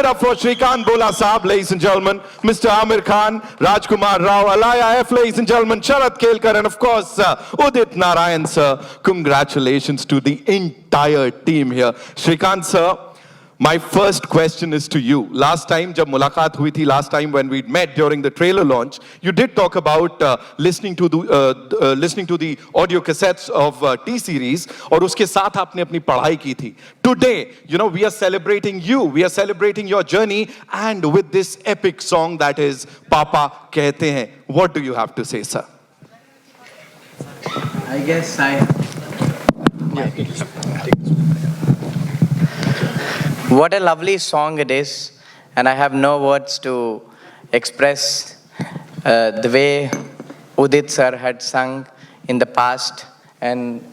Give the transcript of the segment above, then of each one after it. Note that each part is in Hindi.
it up for Shrikant Bola Saab, ladies and gentlemen, Mr. Amir Khan, Rajkumar Rao, Alaya F, ladies and gentlemen, Sharat Kelkar, and of course, Udit Narayan, sir. Congratulations to the entire team here. Shrikant, sir, my first question is to you. Last time, jab mulaqat hui thi, last time when we met during the trailer launch, you did talk about listening to the audio cassettes of T-Series, और उसके साथ आपने अपनी पढ़ाई की थी. Today, you know, we are celebrating you, we are celebrating your journey, and with this epic song that is Papa Kehte Hain. What do you have to say, sir? I guess What a lovely song it is, and I have no words to express the way Udit sir had sung in the past, and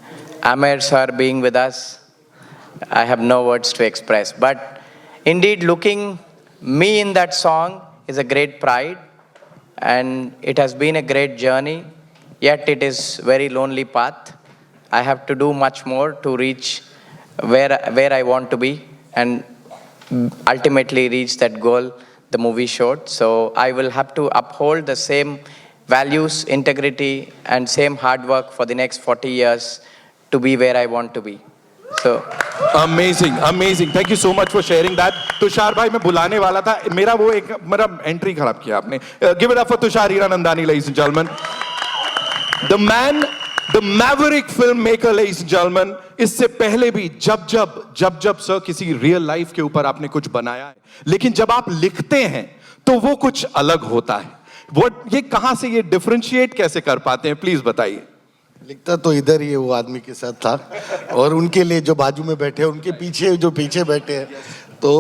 Amir sir being with us. I have no words to express. But indeed, looking me in that song is a great pride, and it has been a great journey, yet it is very lonely path. I have to do much more to reach where I want to be, and ultimately reach that goal the movie showed. So I will have to uphold the same values, integrity, and same hard work for the next 40 years to be where I want to be. So amazing, amazing. Thank you so much for sharing that. Tushar भाई मैं बुलाने वाला था, मेरा एंट्री खराब किया आपने. Give it up for Tushar Hiranandani, ladies and gentlemen. The man, the maverick filmmaker, ladies and gentlemen. इससे पहले भी जब सर किसी रियल लाइफ के ऊपर आपने कुछ बनाया है, लेकिन जब आप लिखते हैं तो वो कुछ अलग होता है. वो ये कहां से ये डिफरेंशिएट कैसे कर पाते हैं, प्लीज बताइए. लिखता तो इधर ही है, वो आदमी के साथ था, और उनके लिए जो बाजू में बैठे हैं, उनके पीछे जो पीछे बैठे हैं, तो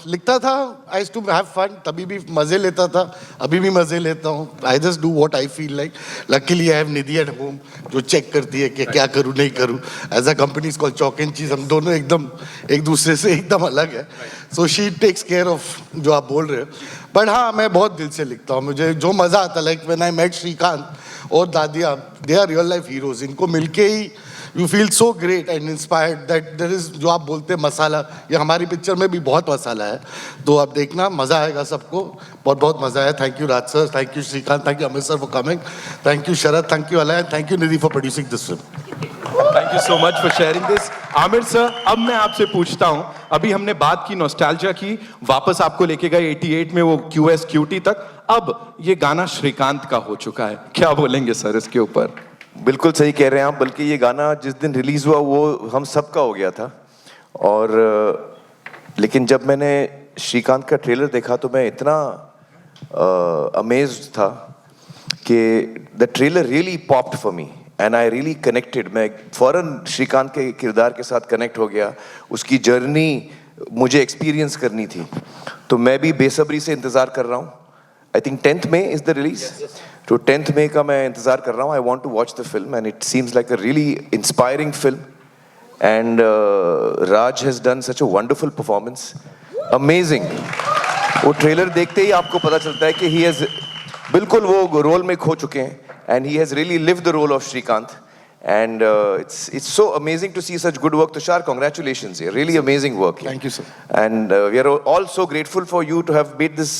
लिखता था. I used to have fun, तभी भी मजे लेता था, अभी भी मजे लेता हूँ. I just do what I feel like. Luckily I have Nidhi at home जो चेक करती है कि क्या करूँ नहीं करूँ. As a company is called chalk and cheese. हम दोनों एकदम एक दूसरे से एकदम अलग है. So she takes care of जो आप बोल रहे हो. बट हाँ, मैं बहुत दिल से लिखता हूँ. मुझे जो मज़ा आता, like when I met Shrikant और दादिया, they are real life heroes. इनको मिलके ही you feel so great and inspired that there is, जो आप बोलते हैं मसाला, ये हमारी पिक्चर में भी बहुत मसाला है. तो आप देखना, मज़ा आएगा सबको. बहुत बहुत मज़ा आया. Thank you Raj sir, thank you Srikanth, thank you Amit sir for coming, thank you Sharad, thank you Alay, thank you Nidhi for producing this film. Thank you so much for sharing this. Aamir sir, अब मैं आपसे पूछता हूं, अभी हमने बात की नॉस्टैल्जिया की, वापस आपको लेके गए 88 में वो QS QT तक. अब ये गाना श्रीकांत का हो चुका है, क्या बोलेंगे सर इसके ऊपर? बिल्कुल सही कह रहे हैं आप. बल्कि ये गाना जिस दिन रिलीज हुआ वो हम सबका हो गया था. और लेकिन जब मैंने श्रीकांत का ट्रेलर देखा तो मैं इतना अमेज्ड था कि the trailer really popped for me and I really connected. मैं फौरन श्रीकांत के किरदार के साथ कनेक्ट हो गया. उसकी जर्नी मुझे एक्सपीरियंस करनी थी, तो मैं भी बेसब्री से इंतज़ार कर रहा हूँ. I think 10th May is the release. तो 10th May का मैं इंतज़ार कर रहा हूँ. I want to watch the film and it seems like a really inspiring film. And Raj has done such a wonderful performance. Amazing. वो ट्रेलर देखते ही आपको पता चलता है कि ही हैज़ बिल्कुल वो रोल में खो चुके हैं. And he has really lived the role of Shrikant, and it's so amazing to see such good work. Tushar, congratulations! Really amazing work. Thank you, sir. And we are all so grateful for you to have made this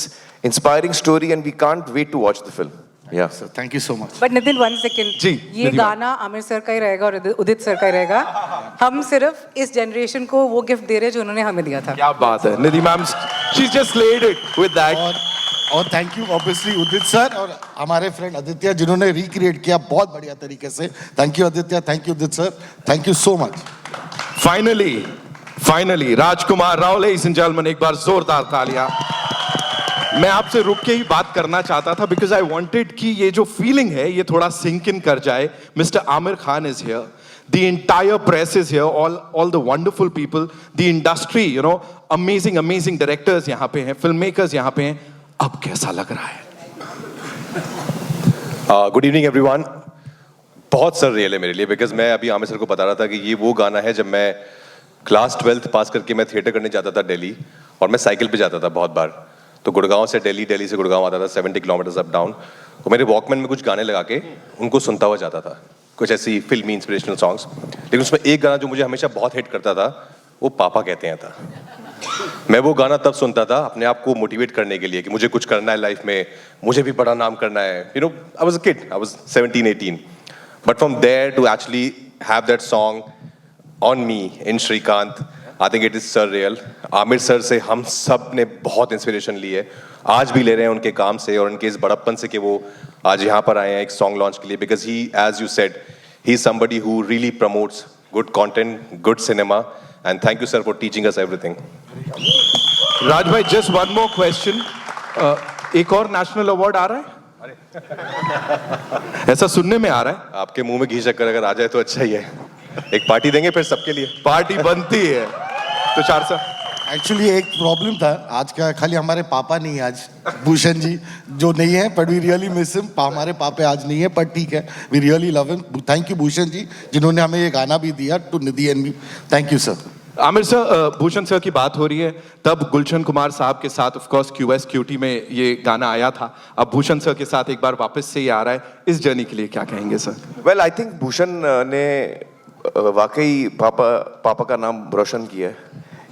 inspiring story, and we can't wait to watch the film. Yeah, sir. Thank you so much. But Nitin, 1 second. जी, ये गाना आमिर सर का ही रहेगा और उदित सर का ही रहेगा. हम सिर्फ इस जनरेशन को वो गिफ्ट दे रहे हैं जो उन्होंने हमें दिया था. क्या बात है Nidhi ma'am, she's just slayed it with that. और thank you obviously Udit sir और हमारे फ्रेंड आदित्य जिन्होंने रिक्रिएट किया बहुत बढ़िया तरीके से. Thank you Aditya, thank you Udit sir, thank you so much. Finally Rajkumar Rao, ladies and gentleman, एक बार जोरदार तालियां. मैं आपसे रुक के ही बात करना चाहता था बिकॉज आई वांटेड कि ये जो फीलिंग है ये थोड़ा सिंक इन कर जाए. Mister Aamir Khan is here, the entire press is here, all the wonderful people, the industry, you know, amazing directors यहाँ पे हैं, filmmakers यहाँ पे हैं. अब कैसा लग रहा है? Good evening everyone. बहुत सर रियल है मेरे लिए, बिकॉज मैं अभी आमिर सर को बता रहा था कि ये वो गाना है जब मैं क्लास 12th पास करके मैं थिएटर करने जाता था दिल्ली, और मैं साइकिल पे जाता था बहुत बार. तो गुड़गांव से दिल्ली, दिल्ली से गुड़गांव आता था 70 किलोमीटर्स अप डाउन. तो मेरे वॉकमैन में कुछ गाने लगा के उनको सुनता हुआ जाता था, कुछ ऐसी फिल्मी इंस्पिरेशनल सॉन्ग्स. लेकिन उसमें एक गाना जो मुझे हमेशा बहुत हिट करता था वो पापा कहते हैं था. मैं वो गाना तब सुनता था अपने आप को मोटिवेट करने के लिए कि मुझे कुछ करना है लाइफ में, मुझे भी बड़ा नाम करना है. You know, I was a kid, I was 17, 18. But from there to actually have that song on me in Shrikant, I think it is surreal. Aamir sir से हम सब ने बहुत इंस्पिरेशन ली है, आज भी ले रहे हैं उनके काम से और उनके इस बड़प्पन से कि वो आज यहाँ पर आए हैं एक सॉन्ग लॉन्च के लिए. Because he, as you said, he is somebody who really promotes good content, good cinema. And thank you, sir, for teaching us everything. राज भाई, just one more question. एक और नेशनल अवार्ड आ रहा है? ऐसा सुनने में आ रहा है. आपके मुंह में घी शक्कर अगर आ जाए तो अच्छा ही है. एक पार्टी देंगे फिर सबके लिए. पार्टी बनती है. तुषार सर, एक्चुअली एक प्रॉब्लम था आज का, खाली हमारे पापा नहीं है आज, भूषण जी जो नहीं है, but we really miss him. हमारे पापा आज नहीं है, पर ठीक है, we really love him. Thank you Bhushan ji जिन्होंने हमें ये गाना भी दिया, to Nidhi and me. Thank you sir. Aamir sir, Bhushan sir की बात हो रही है, तब गुलशन कुमार साहब के साथ ऑफ कोर्स क्यूएस क्यूटी में ये गाना आया था, अब भूषण सर के साथ एक बार वापस से ये आ रहा है, इस जर्नी के लिए क्या कहेंगे sir? Well I think Bhushan ने वाकई पापा का नाम रोशन किया है.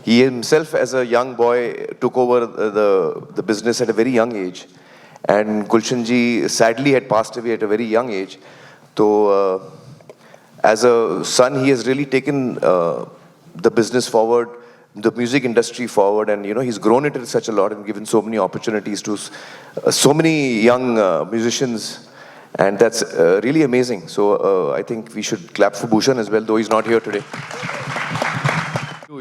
He himself as a young boy took over the business at a very young age, and Gulshan ji sadly had passed away at a very young age. So as a son he has really taken the business forward, the music industry forward, and you know he's grown it such a lot and given so many opportunities to so many young musicians, and that's really amazing. So I think we should clap for Bhushan as well, though he's not here today.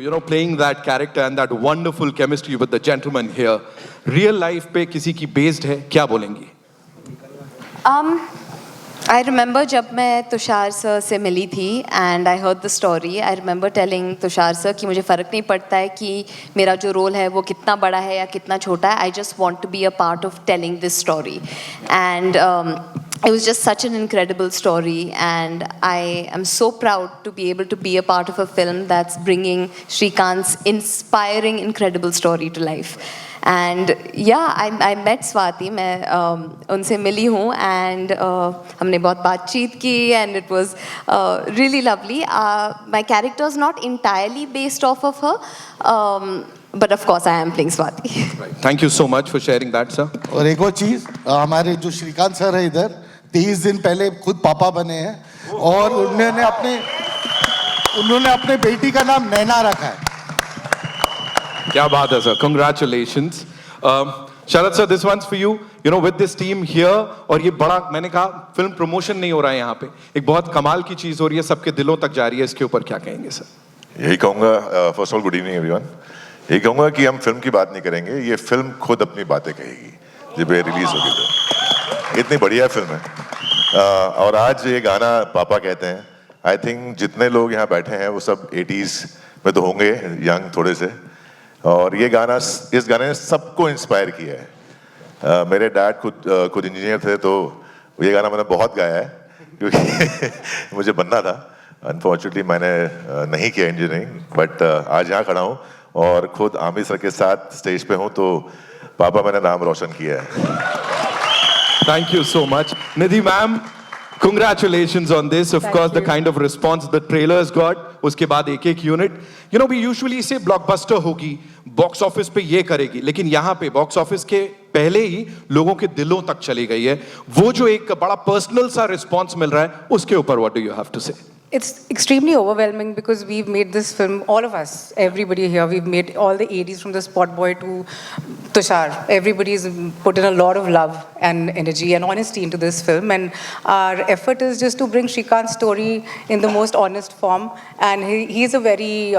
You know, playing that character and that wonderful chemistry with the gentleman here, real life पे किसी की based है, क्या बोलेंगी? I remember जब मैं तुषार सर से मिली थी and I heard the story, I remember telling Tushar sir कि मुझे फ़र्क नहीं पड़ता है कि मेरा जो रोल है वो कितना बड़ा है या कितना छोटा है, I just want to be a part of telling this story. And it was just such an incredible story, and I am so proud to be able to be a part of a film that's bringing Shrikant's inspiring, incredible story to life. And yeah, I met Swati, मैं उनसे मिली हूँ, and हमने बहुत बातचीत की, and it was really lovely. My character is not entirely based off of her, but of course I am playing Swati. Thank you so much for sharing that, sir. और एक और चीज, हमारे जो श्रीकांत सर है इधर 23 दिन पहले खुद पापा बने हैं, और उन्होंने अपने बेटी का नाम नैना रखा है. क्या बात है sir, congratulations. Sharad sir, this one's for you. You know, with this team here, और ये बड़ा, मैंने कहा फिल्म प्रमोशन नहीं हो रहा है यहाँ पे, एक बहुत कमाल की चीज हो रही है, सबके दिलों तक जा रही है, इसके ऊपर क्या कहेंगे सर? यही कहूँगा, first of all good evening everyone. यही कहूँगा कि हम फिल्म की बात नहीं करेंगे, ये फिल्म खुद अपनी बातें कहेगी जब ये रिलीज होगी. तो इतनी बढ़िया फिल्म है. और आज ये गाना पापा कहते हैं, आई थिंक जितने लोग यहाँ बैठे हैं वो सब 80s में तो होंगे, यंग थोड़े से, और ये गाना, इस गाने ने सबको इंस्पायर किया है. मेरे डैड खुद इंजीनियर थे, तो ये गाना मैंने बहुत गाया है क्योंकि मुझे बनना था. अनफॉर्चुनेटली मैंने नहीं किया इंजीनियरिंग, बट आज यहाँ खड़ा हूँ और खुद आमिर सर के साथ स्टेज पे हूँ, तो पापा मैंने नाम रोशन किया है. Thank you so much. Nidhi ma'am, congratulations on this. Of course, the kind of response the trailer has got. उसके बाद एक unit. You know, we usually say blockbuster होगी, बॉक्स ऑफिस पे ये करेगी, लेकिन यहाँ पे बॉक्स ऑफिस के पहले ही लोगों के दिलों तक चली गई है. वो जो एक बड़ा पर्सनल सा रिस्पॉन्स मिल रहा है, उसके ऊपर what do you have to say? It's extremely overwhelming because we've made this film, all of us, everybody here, we've made all the ADs from the Spot Boy to Tushar. Everybody's put in a lot of love and energy and honesty into this film, and our effort is just to bring Shrikant's story in the most honest form, and he's a very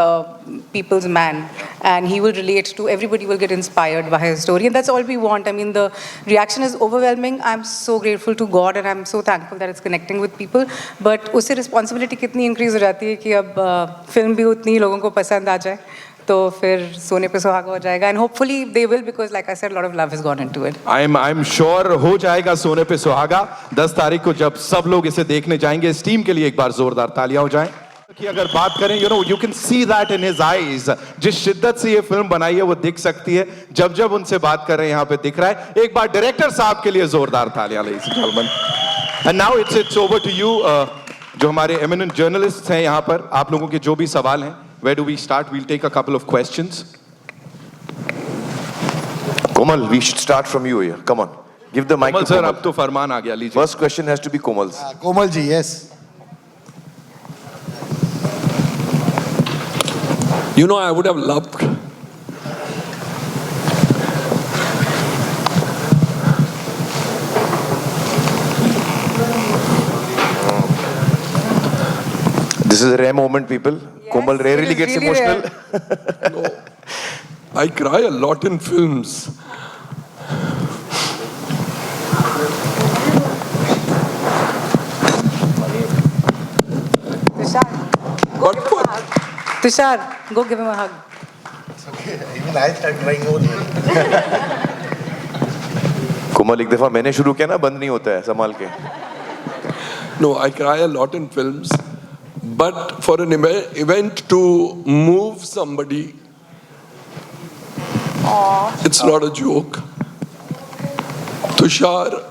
people's man, and he will relate to, everybody will get inspired by his story, and that's all we want. I mean, the reaction is overwhelming. I'm so grateful to God, and I'm so thankful that it's connecting with people, but उससे responsibility कितनी इंक्रीज हो जाती है कि अब फिल्म भी उतनी लोगों को पसंद आ जाए, तो फिर सोने पे सुहागा हो जाएगा. And hopefully they will, because like I said, lot of love has gone into it. I am sure हो जाएगा सोने पे सुहागा 10 तारीख को, जब सब लोग इसे देखने जाएंगे. इस टीम के लिए एक बार जोरदार तालियां हो जाएं. कि अगर बात करें, you know, you can see that in his eyes, जिस शिद्दत से ये फिल्म बनाई है वो दिख सकती है जब जब उनसे बात कर रहे हैं, यहाँ पे दिख रहा है. एक बार डायरेक्टर साहब के लिए जोरदार तालियां, ladies and gentleman. And now it's over to you. जो हमारे एमिनेंट जर्नलिस्ट हैं यहाँ पर, आप लोगों के जो भी सवाल हैं, where do we start? We'll take a couple of questions. Komal, we should start from you here. Come on, give the mic Kamal to sir Komal. अब तो फरमान आ गया, लीजिए. First question has to be Komal's. Komal ji, yes. You know, I would have loved This is a rare moment, people. Komal rarely it is gets really emotional. No, I cry a lot in films. Tushar, go give him a hug. Tushar, go give him a hug. Even I start crying over here. कोमल एक दफा मैंने शुरू किया ना, बंद नहीं होता है, संभाल के. No, I cry a lot in films. But for an event to move somebody, it's not a joke. Tushar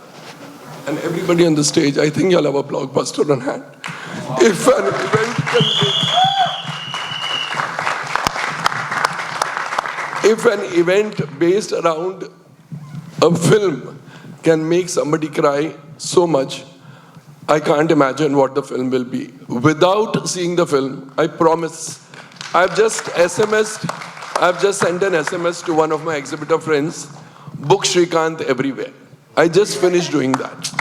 and everybody on the stage, I think you'll have a blockbuster on hand. If an event can if an event based around a film can make somebody cry so much, I can't imagine what the film will be. Without seeing the film, I promise, I've just sent an SMS to one of my exhibitor friends, book Shrikant everywhere. I just finished doing that.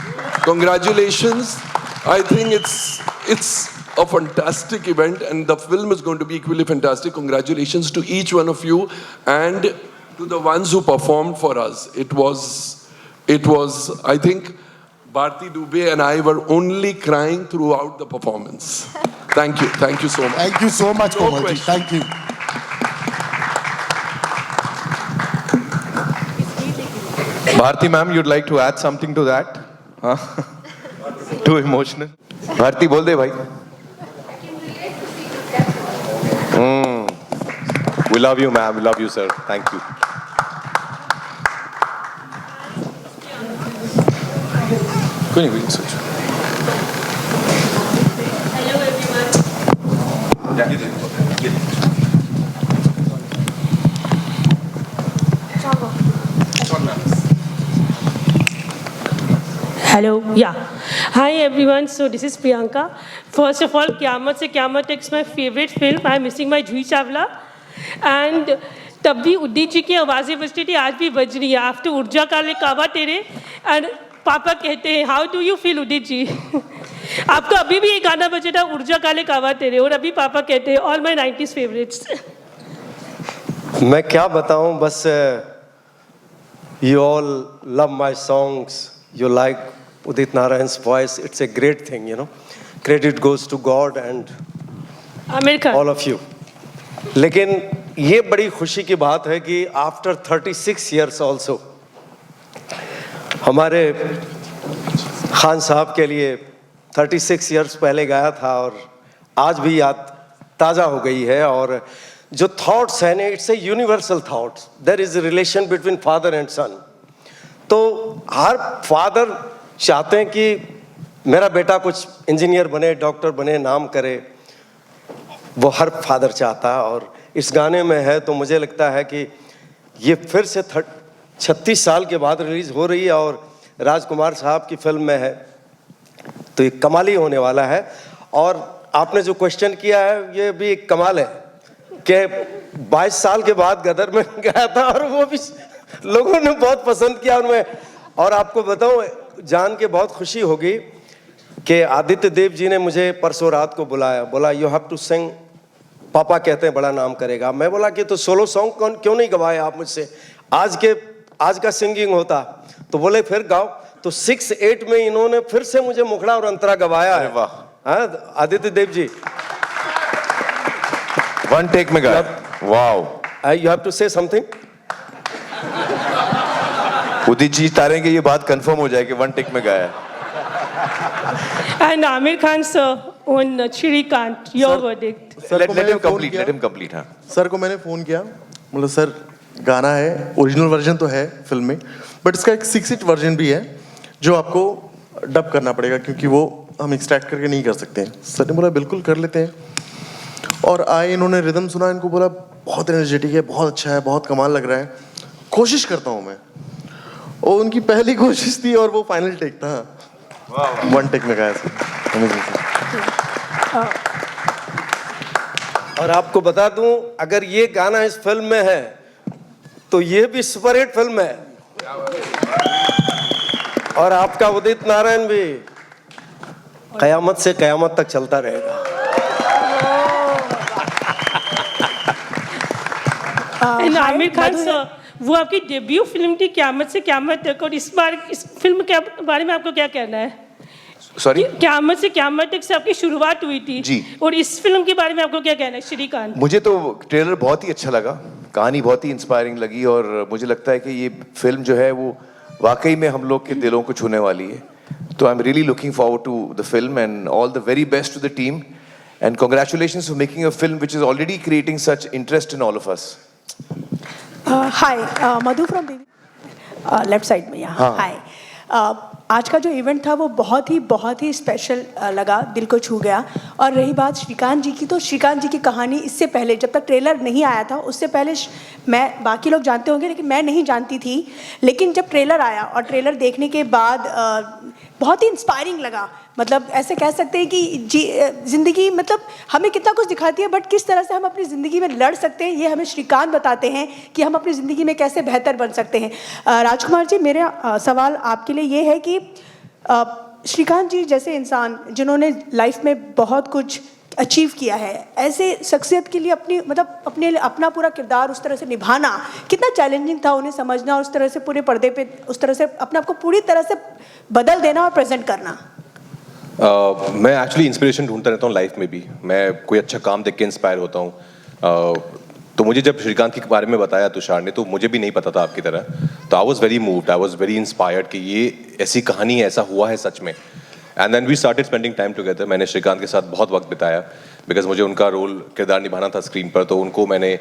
Congratulations. I think it's a fantastic event and the film is going to be equally fantastic. Congratulations to each one of you and to the ones who performed for us. It was, I think, Bharti Dubey and I were only crying throughout the performance. Thank you so much. Thank you so much, No Komal ji. question. Thank you. Bharti ma'am, you'd like to add something to that? Huh? Too emotional? Bharti बोल दे भाई. We love you, ma'am. We love you, sir. Thank you. कोई नहीं, सोचो. Hello everyone. Hello, yeah. Hi everyone, so this is Priyanka. First of all, Qiyamat Se Qiyamat Tak's my favorite film. I'm missing my Juhi Chawla. And तब भी उदित जी की आवाज़ें बजती थी, आज भी बज रही है. After ऊर्जा काले कावा तेरे and पापा कहते हैं, how do you feel Udit ji? आपका अभी भी एक गाना बजा था ऊर्जा काले कावा तेरे और अभी पापा कहते हैं all my 90s favorites. मैं क्या बताऊं, बस you all love my songs, you like Udit Narayan's voice, it's a great thing, you know. Credit goes to God and Aamir Khan. all of you. लेकिन ये बड़ी खुशी की बात है कि after 36 years also हमारे खान साहब के लिए 36 years पहले गाया था और आज भी याद ताज़ा हो गई है. और जो थॉट्स हैं ना, it's a universal thoughts. There is a relation between father and son. तो हर फादर चाहते हैं कि मेरा बेटा कुछ इंजीनियर बने, डॉक्टर बने, नाम करे. वो हर फादर चाहता है और इस गाने में है. तो मुझे लगता है कि ये फिर से 36 साल के बाद रिलीज हो रही है और राजकुमार साहब की फिल्म में है, तो ये कमाल ही होने वाला है. और आपने जो क्वेश्चन किया है ये भी एक कमाल है कि 22 साल के बाद गदर में गया था और वो भी लोगों ने बहुत पसंद किया उनमें. और आपको बताऊं, जान के बहुत खुशी होगी कि आदित्य देव जी ने मुझे परसों रात को बुलाया, बोला यू हैव टू सिंग, पापा कहते हैं बड़ा नाम करेगा. मैं बोला कि तो सोलो सॉन्ग क्यों नहीं गवाए आप मुझसे, आज का सिंगिंग होता. तो बोले फिर गाओ. तो 6-8 में इन्होंने फिर से मुझे मुखड़ा और अंतरा गवाया है. हाँ, आदित्य देव जी. One take में गाया. Wow. You have to say something. Udit ji तारेंगे, ये बात कंफर्म हो जाए कि वन टेक में गाया. And Amir Khan sir on Shrikant, your verdict. Sir को Let मैंने him फोन complete. किया. Let him complete. हाँ. सर को मैंने फ़ोन किया, बोला सर गाना है, ओरिजिनल वर्जन तो है फिल्म में, बट इसका एक 6-8 वर्जन भी है जो आपको डब करना पड़ेगा क्योंकि वो हम एक्सट्रैक्ट करके नहीं कर सकते हैं. सर ने बोला बिल्कुल कर लेते हैं. और आए, इन्होंने रिदम सुना, इनको बोला बहुत एनर्जेटिक है, बहुत अच्छा है, बहुत कमाल लग रहा है. कोशिश करता हूँ मैं। और उनकी पहली कोशिश थी और वो फाइनल टेक था। वन टेक में गाया था। और आपको बता दूं, अगर ये गाना इस फिल्म में है तो ये भी सुपरहिट फिल्म है। और आपका उदित नारायण भी कयामत से कयामत तक चलता रहेगा। And आमिर खान सर, वो आपकी डेब्यू फिल्म थी क़यामत से क़यामत तक, और इस बार इस फिल्म के बारे में आपको क्या कहना है? सॉरी, क़यामत से क़यामत तक से आपकी शुरुआत हुई थी जी, और इस फिल्म के बारे में आपको क्या कहना है श्रीकांत? मुझे तो ट्रेलर बहुत ही अच्छा लगा, कहानी बहुत ही इंस्पायरिंग लगी और मुझे लगता है कि ये फिल्म जो है वो वाकई में हम लोग के दिलों को छूने वाली है। तो I am really looking forward to the film and all the very best to the team and congratulations for making a film which is already creating such interest in all of us. Hi, Madhu from left side में यहाँ। हाय, आज का जो इवेंट था वो बहुत ही स्पेशल लगा, दिल को छू गया। और रही बात श्रीकांत जी की, तो श्रीकांत जी की कहानी इससे पहले, जब तक ट्रेलर नहीं आया था उससे पहले मैं, बाकी लोग जानते होंगे लेकिन मैं नहीं जानती थी, लेकिन जब ट्रेलर आया और ट्रेलर देखने के बाद बहुत ही इंस्पायरिंग लगा। मतलब ऐसे कह सकते हैं कि ज़िंदगी मतलब हमें कितना कुछ दिखाती है, बट किस तरह से हम अपनी ज़िंदगी में लड़ सकते हैं ये हमें श्रीकांत बताते हैं कि हम अपनी ज़िंदगी में कैसे बेहतर बन सकते हैं। राजकुमार जी, मेरा सवाल आपके लिए ये है कि श्रीकांत जी जैसे इंसान जिन्होंने लाइफ में बहुत कुछ अचीव किया है, ऐसे शख्सियत के लिए अपना पूरा किरदार उस तरह से निभाना कितना चैलेंजिंग था, उन्हें समझना और उस तरह से पूरे पर्दे पे उस तरह से अपने आप को पूरी तरह से बदल देना और प्रेजेंट करना? मैं एक्चुअली इंस्पिरेशन ढूंढता रहता हूँ लाइफ में भी। मैं कोई अच्छा काम देख के इंस्पायर होता हूँ। तो मुझे जब श्रीकांत के बारे में बताया तुषार ने, तो मुझे भी नहीं पता था आपकी तरह। तो I was very moved, I was very inspired कि ये ऐसी कहानी है, ऐसा हुआ है सच में। And then we started spending time together. मैंने श्रीकांत के साथ बहुत वक्त बिताया बिकॉज मुझे उनका रोल किरदार निभाना था स्क्रीन पर। तो उनको मैंने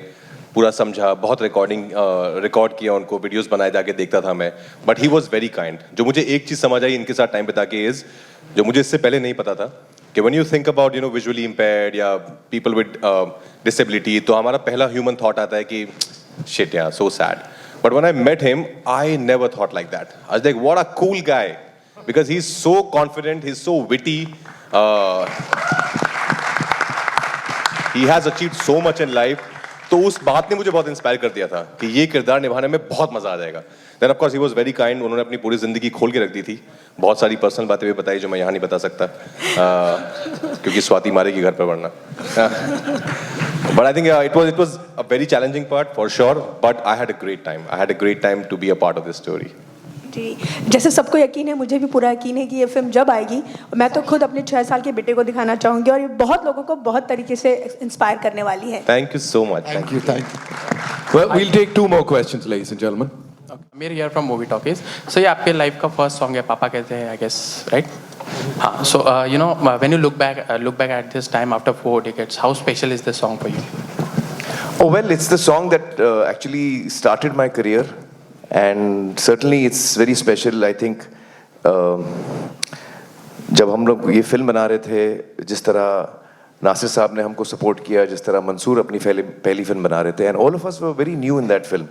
पूरा समझा, बहुत रिकॉर्ड किया, उनको वीडियोस बनाए जाके देखता था मैं। But he was very kind. जो मुझे एक चीज़ समझ आई इनके साथ टाइम बिता के इज़, जो मुझे इससे पहले नहीं पता था, कि when you think about visually impaired या पीपल विद डिसेबिलिटी, तो हमारा पहला ह्यूमन थॉट आता है कि शिट यार, so sad. But when I met him, I never thought like that. I was like, what a cool guy, because he's so confident, he's so witty, he has achieved so much in life. तो उस बात ने मुझे बहुत इंस्पायर कर दिया था कि ये किरदार निभाने में बहुत मजा आ जाएगा। Then of course he was very kind. उन्होंने अपनी पूरी जिंदगी खोल के रख दी थी, बहुत सारी पर्सनल बातें भी बताई जो मैं यहाँ नहीं बता सकता क्योंकि स्वाति मारेगी घर पर वरना। But I think it was a very challenging part for sure, but I had a great time. I had a great time to be a part of this story. जी, जैसे सबको यकीन है, मुझे भी पूरा यकीन है कि ये फिल्म जब आएगी, मैं तो खुद अपने 6 साल के बेटे को दिखाना चाहूँगी और ये बहुत लोगों को बहुत तरीके से इंस्पायर करने वाली है। Thank you so much. Thank you. Well, we'll take 2 more questions, ladies and gentlemen. Amir here from Movie Talkies. So ये आपके लाइफ का फर्स्ट सॉन्ग है, पापा कहते हैं, I guess, right? हाँ, so when you look back at this time after 4 decades, how special is this song for you? Oh well, it's the song that actually started my career. And certainly it's very special. I think जब हम लोग ये फिल्म बना रहे थे, जिस तरह नासिर साहब ने हमको सपोर्ट किया, जिस तरह मंसूर अपनी पहली फिल्म बना रहे थे, and all of us were very new in that film.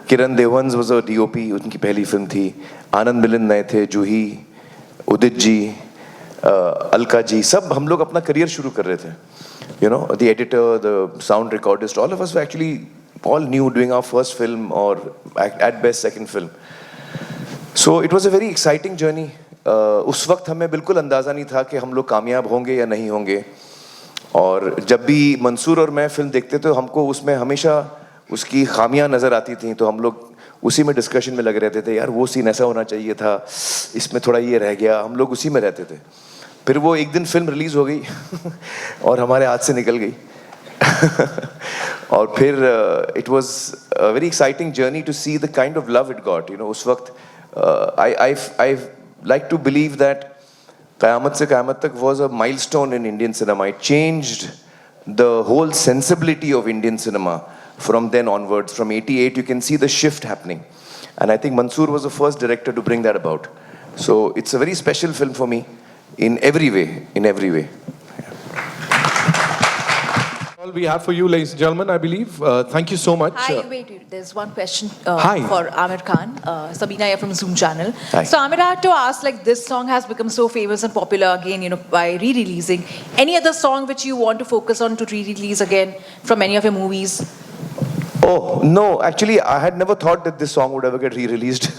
Kiran देवंस was a DOP, उनकी पहली फिल्म थी। आनंद मिलिंद नए थे, जूही, उदित जी, अलका जी, सब हम लोग अपना करियर शुरू कर रहे थे। The editor, the sound recordist, all of us were actually all new, doing our first film or at best second film. So it was a very exciting journey. उस वक्त हमें बिल्कुल अंदाज़ा नहीं था कि हम लोग कामयाब होंगे या नहीं होंगे। और जब भी मंसूर और मैं फिल्म देखते तो हमको उसमें हमेशा उसकी खामियां नज़र आती थी, तो हम लोग उसी में डिस्कशन में लगे रहते थे, यार वो सीन ऐसा होना चाहिए था, इसमें थोड़ा ये रह गया, हम लोग उसी में रहते थे। फिर वो एक दिन फिल्म रिलीज़ हो गई और हमारे हाथ से निकल गई। और फिर it was a very exciting journey to see the kind of love it got. उस वक्त I like to believe that क़यामत से क़यामत तक was a milestone in Indian cinema. It changed the whole sensibility of Indian cinema from then onwards. From 88 you can see the shift happening, and I think Mansoor was the first director to bring that about. So it's a very special film for me in every way. All we have for you, ladies and gentlemen, I believe. Thank you so much. Hi, wait, there's one question Hi. for Amir Khan. Sabina here from Zoom channel. Hi. So Amir, I had to ask, like, this song has become so famous and popular again, you know, by re-releasing. Any other song which you want to focus on to re-release again from any of your movies? Oh, no, actually, I had never thought that this song would ever get re-released.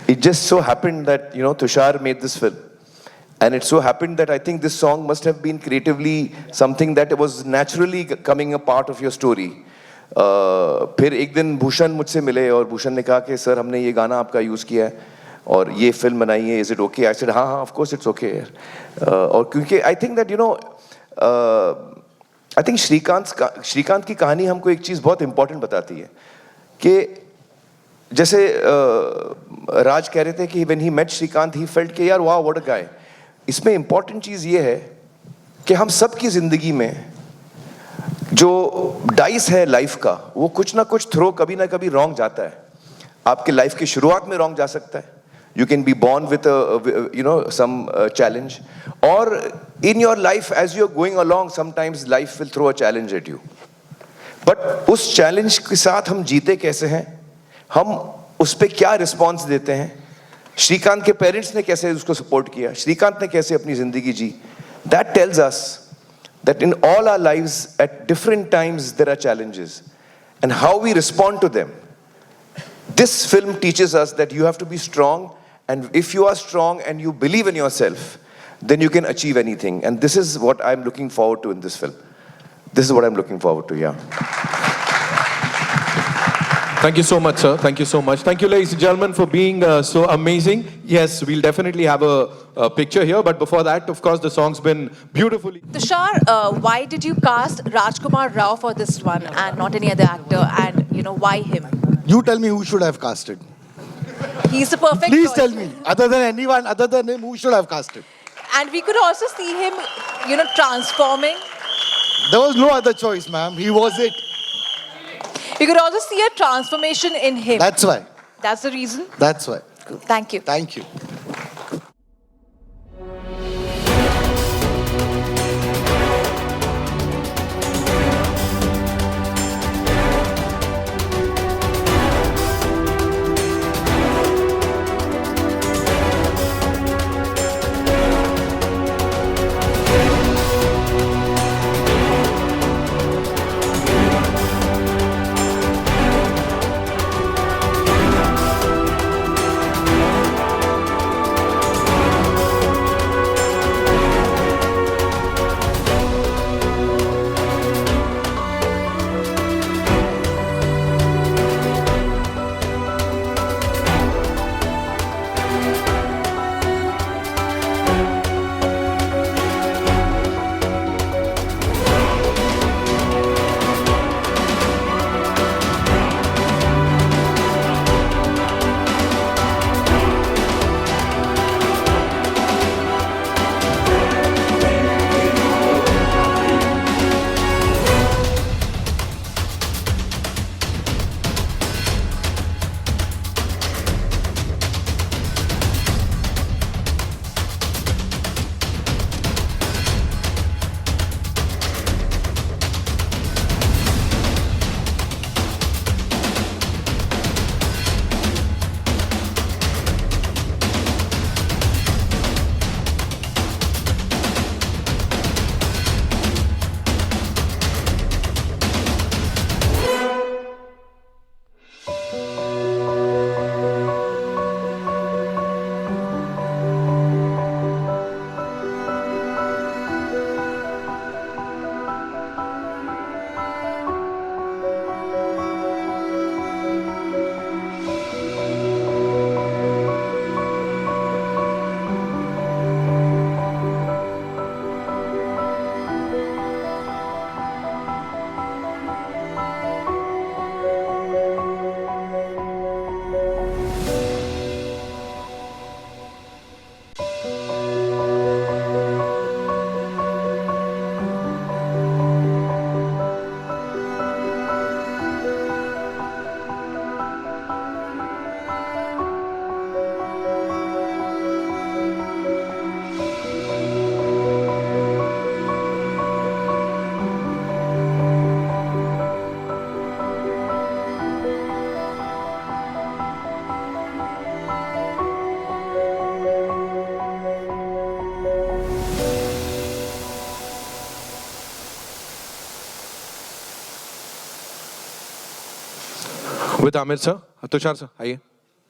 It just so happened that, you know, Tushar made this film. And it so happened that I think this song must have been creatively something that was naturally coming a part of your story. फिर एक दिन भूषण मुझसे मिले और भूषण ने कहा कि सर हमने ये गाना आपका यूज़ किया है और ये फिल्म बनाई है, is it okay? I said हाँ हाँ, ऑफ कोर्स इट्स ओके यार। और क्योंकि I think that you know I think Srikanth की कहानी हमको एक चीज़ बहुत इंपॉर्टेंट बताती है कि जैसे राज कह रहे थे कि when he met Srikanth he felt कि यार वाह व्हाट अ गाय। इसमें इंपॉर्टेंट चीज़ ये है कि हम सब की ज़िंदगी में जो डाइस है लाइफ का, वो कुछ ना कुछ थ्रो कभी ना कभी रॉन्ग जाता है। आपके लाइफ की शुरुआत में रॉन्ग जा सकता है, you can be born with you know some challenge, और in your life as you are going along sometimes life will throw a challenge at you. But उस चैलेंज के साथ हम जीते कैसे हैं, हम उस पर क्या रिस्पॉन्स देते हैं, श्रीकांत के पेरेंट्स ने कैसे उसको सपोर्ट किया, श्रीकांत ने कैसे अपनी जिंदगी जी, that tells us that in all our lives at different times there are challenges and how we respond to them. This film teaches us that you have to be strong, and if you are strong and you believe in yourself, then you can achieve anything. And this is what I'm looking forward to in this film. This is what I'm looking forward to, yeah. Thank you so much, sir. Thank you so much. Thank you, ladies and gentlemen, for being so amazing. Yes, we'll definitely have a picture here, but before that, of course, the song's been beautifully. Tushar, why did you cast Rajkumar Rao for this one and not any other actor? And, you know, why him? You tell me who should have casted. He's the perfect Please choice. tell me, other than anyone, other than him, who should have casted? And we could also see him, you know, transforming. There was no other choice, ma'am. He was it. We could also see a transformation in him. That's why. That's the reason. That's why. Thank you. Thank you. With Amir sir, Tushar sir, आइए.